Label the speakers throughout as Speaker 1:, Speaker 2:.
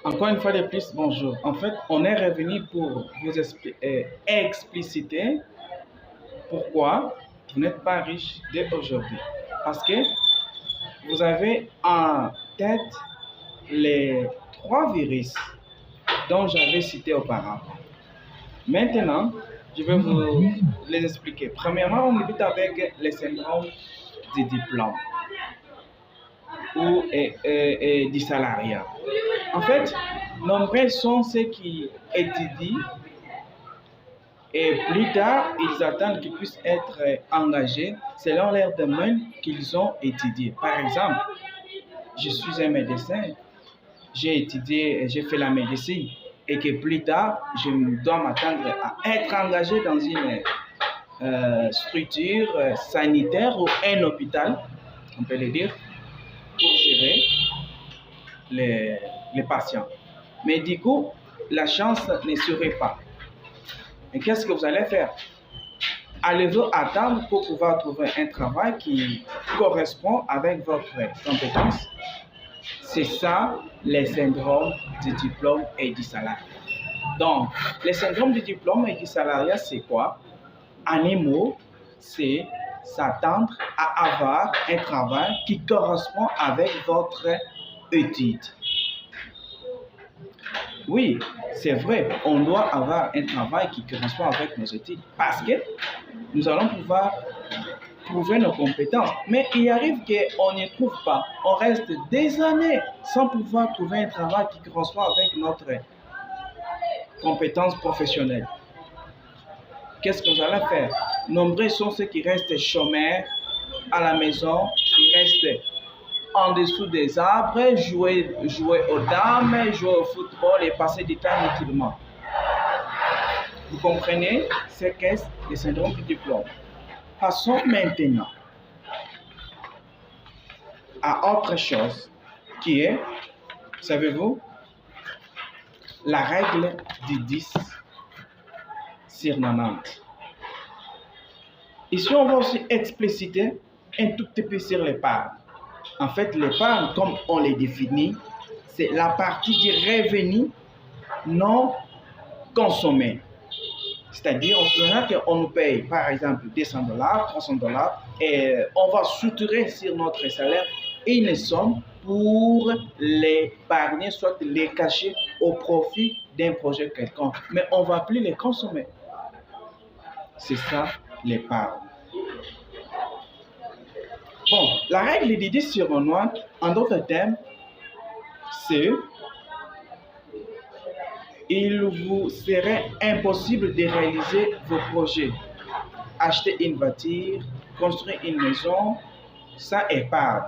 Speaker 1: Encore une fois de plus, bonjour. En fait, on est revenu pour vous expliciter pourquoi vous n'êtes pas riche dès aujourd'hui. Parce que vous avez en tête les trois virus dont j'avais cité auparavant. Maintenant, je vais vous les expliquer. Premièrement, on débute avec les syndromes du diplôme ou du salariat. En fait, nombreux sont ceux qui étudient et plus tard, ils attendent qu'ils puissent être engagés selon leur domaine qu'ils ont étudié. Par exemple, je suis un médecin, j'ai étudié, j'ai fait la médecine et que plus tard, je dois m'attendre à être engagé dans une structure sanitaire ou un hôpital, on peut le dire, pour gérer les patients. Mais du coup, la chance ne serait pas. Et qu'est-ce que vous allez faire? Allez-vous attendre pour pouvoir trouver un travail qui correspond avec votre compétence? C'est ça, les syndromes du diplôme et du salariat. Donc, les syndromes du diplôme et du salariat, c'est quoi? En un mot, c'est s'attendre à avoir un travail qui correspond avec votre étude. Oui, c'est vrai, on doit avoir un travail qui correspond avec nos études parce que nous allons pouvoir prouver nos compétences. Mais il arrive qu'on n'y trouve pas. On reste des années sans pouvoir trouver un travail qui correspond avec notre compétence professionnelle. Qu'est-ce que nous allons faire? Nombreux sont ceux qui restent chômeurs à la maison, qui restent en dessous des arbres, jouer aux dames, jouer au football et passer du temps inutilement. Vous comprenez? C'est qu'est-ce le syndrome du diplôme. Passons maintenant à autre chose qui est, savez-vous, la règle du 10 sur 90. Ici, on va aussi expliciter un tout petit peu sur l'épargne. En fait, l'épargne, comme on les définit, c'est la partie du revenu non consommé. C'est-à-dire, on se dira qu'on nous paye, par exemple, $200, $300, et on va soutirer sur notre salaire une somme pour l'épargner, soit les cacher au profit d'un projet quelconque. Mais on ne va plus les consommer. C'est ça, l'épargne. Bon, la règle du 10 sur 90, en d'autres termes, c'est il vous serait impossible de réaliser vos projets. Acheter une voiture, construire une maison, sans épargne.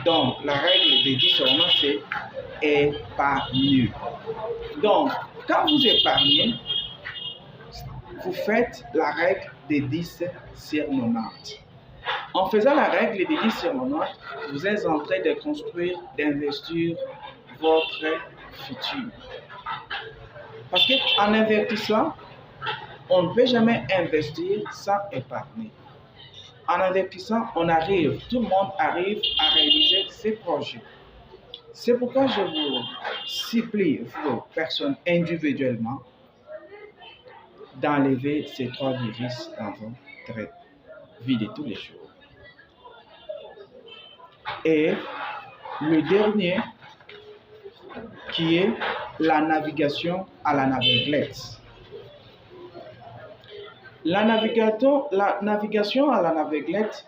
Speaker 1: Donc, la règle de 10 sur 90, c'est épargner. Donc, quand vous épargnez, vous faites la règle de 10 sur 90. En faisant la règle de 10 sur 90, vous êtes en train de construire, d'investir votre futur. Parce qu'en investissant, on ne peut jamais investir sans épargner. En investissant, tout le monde arrive à réaliser ses projets. C'est pourquoi je vous supplie, vous, personnes individuellement, d'enlever ces trois virus dans votre vie de tous les jours. Et le dernier, qui est la navigation à la naveuglette. La navigation à la naveuglette,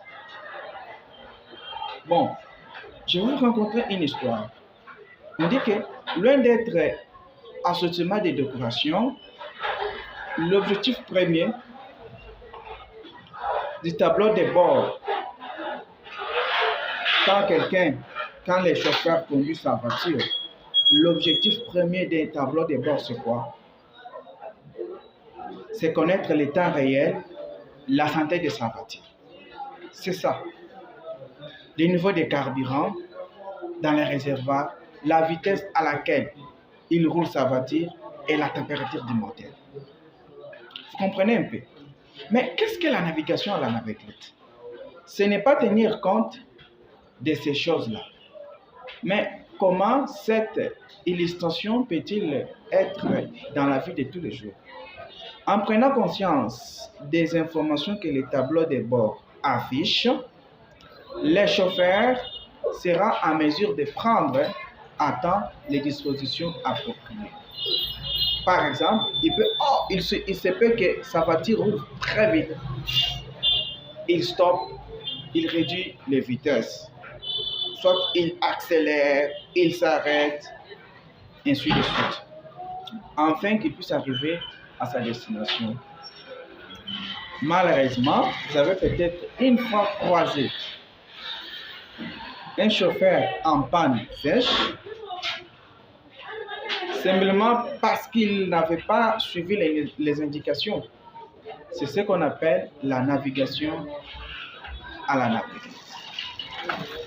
Speaker 1: bon, je vais vous raconter une histoire. On dit que loin d'être assortiment de décoration, l'objectif premier du tableau de bord, quand les chauffeurs conduisent sa voiture, l'objectif premier des tableaux de bord, c'est quoi? C'est connaître le temps réel, la santé de sa voiture. C'est ça. Le niveau de carburant dans les réservoirs, la vitesse à laquelle il roule sa voiture et la température du moteur. Vous comprenez un peu? Mais qu'est-ce que la navigation à la naveuglette? Ce n'est pas tenir compte de ces choses-là. Mais comment cette illustration peut-il être dans la vie de tous les jours? En prenant conscience des informations que le tableau de bord affiche, le chauffeur sera en mesure de prendre à temps les dispositions appropriées. Par exemple, il se peut que sa voiture roule très vite. Il stoppe, il réduit les vitesses. Soit il accélère, il s'arrête, ainsi de suite. Afin qu'il puisse arriver à sa destination. Malheureusement, vous avez peut-être une fois croisé un chauffeur en panne sèche, simplement parce qu'il n'avait pas suivi les indications. C'est ce qu'on appelle la navigation à la navette.